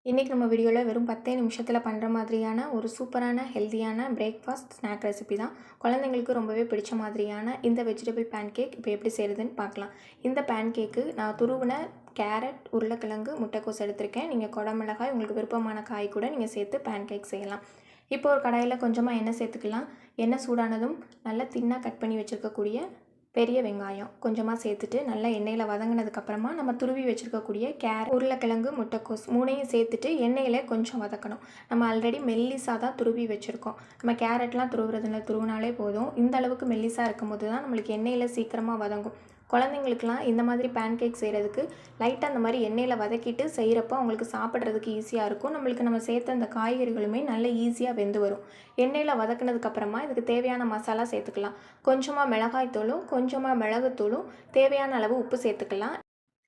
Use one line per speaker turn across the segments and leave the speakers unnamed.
இன்றைக்கி நம்ம வீடியோவில் வெறும் 10 நிமிஷத்தில் பண்ணுற மாதிரியான ஒரு சூப்பரான ஹெல்த்தியான பிரேக்ஃபாஸ்ட் ஸ்நாக் ரெசிபி தான். குழந்தைங்களுக்கு ரொம்பவே பிடிச்ச மாதிரியான இந்த வெஜிடபிள் பேன்கேக் இப்போ எப்படி செய்கிறதுன்னு பார்க்கலாம். இந்த பேன்கேக்கு நான் துருவின கேரட், உருளைக்கிழங்கு, முட்டைக்கோஸ் எடுத்திருக்கேன். நீங்கள் குடமிளகாய், உங்களுக்கு விருப்பமான காய் கூட நீங்கள் சேர்த்து பேன்கேக் செய்யலாம். இப்போ ஒரு கடாயில் கொஞ்சமாக எண்ணெய் சேர்த்துக்கலாம். எண்ணெய் சூடானதும் நல்லா தின்னாக கட் பண்ணி வச்சுருக்கக்கூடிய பெரிய வெங்காயம் கொஞ்சமாக சேர்த்துட்டு நல்லா எண்ணெயில் வதங்கினதுக்கப்புறமா நம்ம துருவி வச்சுருக்கக்கூடிய உருளைக்கிழங்கு, முட்டைக்கோஸ் 3யும் சேர்த்துட்டு எண்ணெயில் கொஞ்சம் வதக்கணும். நம்ம ஆல்ரெடி மெல்லிசாக தான் துருவி வச்சுருக்கோம். நம்ம கேரட்லாம் துருவினாலே போதும். இந்த அளவுக்கு மெல்லிசாக இருக்கும்போது தான் நம்மளுக்கு எண்ணெயில் சீக்கிரமாக வதங்கும். குழந்தைங்களுக்குலாம் இந்த மாதிரி பேன்கேக் செய்கிறதுக்கு லைட்டாக அந்த மாதிரி எண்ணெயில் வதக்கிட்டு செய்கிறப்போ அவங்களுக்கு சாப்பிட்றதுக்கு ஈஸியாக இருக்கும். நம்ம சேர்த்த அந்த காய்கறிகளுமே நல்ல ஈஸியாக வெந்து வரும். எண்ணெயில் வதக்கினதுக்கப்புறமா இதுக்கு தேவையான மசாலா சேர்த்துக்கலாம். கொஞ்சமாக மிளகாய்த்தூளும் கொஞ்சமாக மிளகுத்தூளும் தேவையான அளவு உப்பு சேர்த்துக்கலாம்.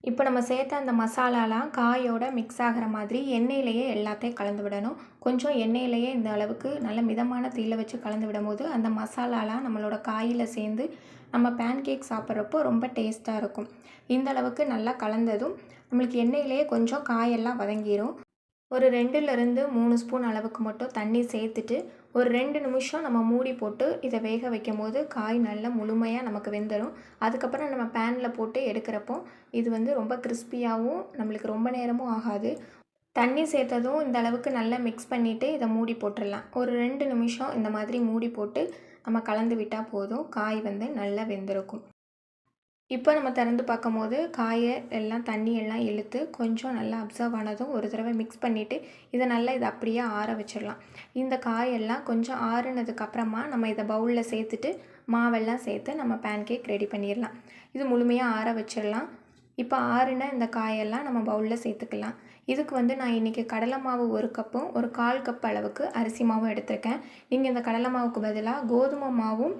இப்போ நம்ம சேர்த்த அந்த மசாலாலாம் காயோட மிக்ஸ் ஆகிற மாதிரி எண்ணெயிலேயே எல்லாத்தையும் கலந்து விடணும். கொஞ்சம் எண்ணெயிலேயே இந்த அளவுக்கு நல்ல மிதமான தீயில வச்சு கலந்து விடும்போது அந்த மசாலாலாம் நம்மளோட காயில் சேர்ந்து நம்ம பேன்கேக் சாப்பிட்றப்போ ரொம்ப டேஸ்ட்டாக இருக்கும். இந்த அளவுக்கு நல்லா கலந்ததும் நம்மளுக்கு எண்ணெயிலேயே கொஞ்சம் காயெல்லாம் வதங்கிடும். ஒரு 2லேருந்து 3 ஸ்பூன் அளவுக்கு மட்டும் தண்ணி சேர்த்துட்டு ஒரு 2 நிமிஷம் நம்ம மூடி போட்டு இதை வேக வைக்கும் போது காய் நல்லா முழுமையாக நமக்கு வெந்துடும். அதுக்கப்புறம் நம்ம பேனில் போட்டு எடுக்கிறப்போ இது ரொம்ப கிறிஸ்பியாகவும் நம்மளுக்கு ரொம்ப நேரமும் ஆகாது. தண்ணி சேர்த்ததும் இந்த அளவுக்கு நல்லா மிக்ஸ் பண்ணிவிட்டு இதை மூடி போட்டுடலாம். ஒரு 2 நிமிஷம் இந்த மாதிரி மூடி போட்டு நம்ம கலந்து விட்டால் போதும். காய் நல்லா வெந்திருக்கும். இப்போ நம்ம திறந்து பார்க்கும்போது காயை எல்லாம் தண்ணி எல்லாம் இழுத்து கொஞ்சம் நல்லா அப்சர்வ் ஆனதும் ஒரு தடவை மிக்ஸ் பண்ணிவிட்டு இதை அப்படியே ஆற வச்சிடலாம். இந்த காயெல்லாம் கொஞ்சம் ஆறுனதுக்கப்புறமா நம்ம இதை பவுலில் சேர்த்துட்டு மாவெல்லாம் சேர்த்து நம்ம பேன்கேக் ரெடி பண்ணிடலாம். இது முழுமையாக ஆற வச்சிடலாம். இப்போ ஆறின இந்த காயெல்லாம் நம்ம பவுலில் சேர்த்துக்கலாம். இதுக்கு நான் இன்றைக்கி கடலை மாவு 1 கப்பும் ஒரு 1/4 கப் அளவுக்கு அரிசி மாவும் எடுத்திருக்கேன். நீங்கள் இந்த கடலை மாவுக்கு பதிலாக கோதுமை மாவும்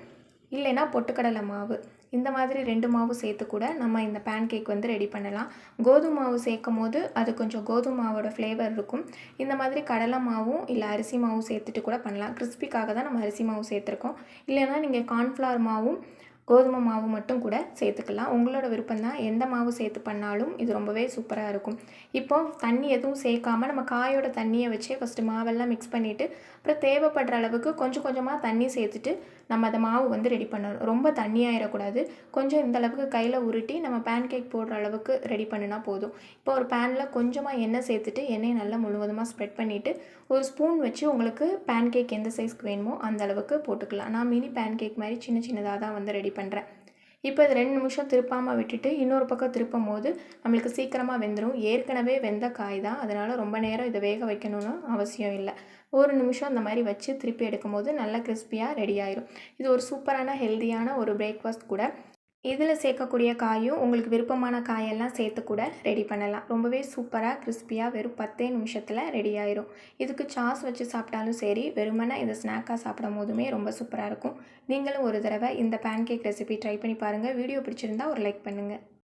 இல்லைன்னா பொட்டுக்கடலை மாவு இந்த மாதிரி 2 மாவு சேர்த்து கூட நம்ம இந்த பேன்கேக் ரெடி பண்ணலாம். கோதுமை மாவு சேர்க்கும் போது அது கொஞ்சம் கோதுமை மாவோட ஃப்ளேவர் இருக்கும். இந்த மாதிரி கடலை மாவும் இல்லை அரிசி மாவும் சேர்த்துட்டு கூட பண்ணலாம். கிறிஸ்பிக்காக தான் நம்ம அரிசி மாவு சேர்த்துருக்கோம். இல்லைன்னா நீங்கள் கார்ன்ஃப்ளவர் மாவும் கோதுமை மாவு மட்டும் கூட சேர்த்துக்கலாம். உங்களோட விருப்பம் தான். எந்த மாவு சேர்த்து பண்ணாலும் இது ரொம்பவே சூப்பராக இருக்கும். இப்போது தண்ணி எதுவும் சேர்க்காமல் நம்ம காயோட தண்ணியை வச்சே ஃபஸ்ட்டு மாவெல்லாம் மிக்ஸ் பண்ணிவிட்டு அப்புறம் தேவைப்படுற அளவுக்கு கொஞ்சம் கொஞ்சமாக தண்ணி சேர்த்துட்டு நம்ம அந்த மாவு ரெடி பண்ணணும். ரொம்ப தண்ணியாயிடக்கூடாது. கொஞ்சம் இந்த அளவுக்கு கையில் உருட்டி நம்ம பேன்கேக் போடுற அளவுக்கு ரெடி பண்ணினா போதும். இப்போ ஒரு பேனில் கொஞ்சமாக எண்ணெய் சேர்த்துட்டு எண்ணெயை நல்லா முழுவதுமாக ஸ்ப்ரெட் பண்ணிவிட்டு ஒரு ஸ்பூன் வச்சு உங்களுக்கு பேன்கேக் எந்த சைஸ்க்கு வேணுமோ அந்த அளவுக்கு போட்டுக்கலாம். நான் மினி பேன்கேக் மாதிரி சின்ன சின்னதாக தான் ரெடி பண்ணுறேன். இப்போ இது 2 நிமிஷம் திருப்பாமல் விட்டுட்டு இன்னொரு பக்கம் திருப்பும் போது நம்மளுக்கு சீக்கிரமாக வெந்துடும். ஏற்கனவே வெந்த காய் தான், அதனால் ரொம்ப நேரம் இதை வேக வைக்கணும்னு அவசியம் இல்லை. 1 நிமிஷம் இந்த மாதிரி வச்சு திருப்பி எடுக்கும்போது நல்லா கிறிஸ்பியாக ரெடி ஆயிடும். இது ஒரு சூப்பரான ஹெல்த்தியான ஒரு பிரேக்ஃபாஸ்ட் கூட. இதில் சேர்க்கக்கூடிய காயும் உங்களுக்கு விருப்பமான காயெல்லாம் சேர்த்து கூட ரெடி பண்ணலாம். ரொம்பவே சூப்பராக கிறிஸ்பியாக வெறும் 10 நிமிஷத்தில் ரெடி ஆயிடும். இதுக்கு சாஸ் வச்சு சாப்பிட்டாலும் சரி, வெறுமனே இதை ஸ்நாக்காக சாப்பிடும் போதுமே ரொம்ப சூப்பராக இருக்கும். நீங்களும் ஒரு தடவை இந்த பேன்கேக் ரெசிபி ட்ரை பண்ணி பாருங்கள். வீடியோ பிடிச்சிருந்தா ஒரு லைக் பண்ணுங்கள்.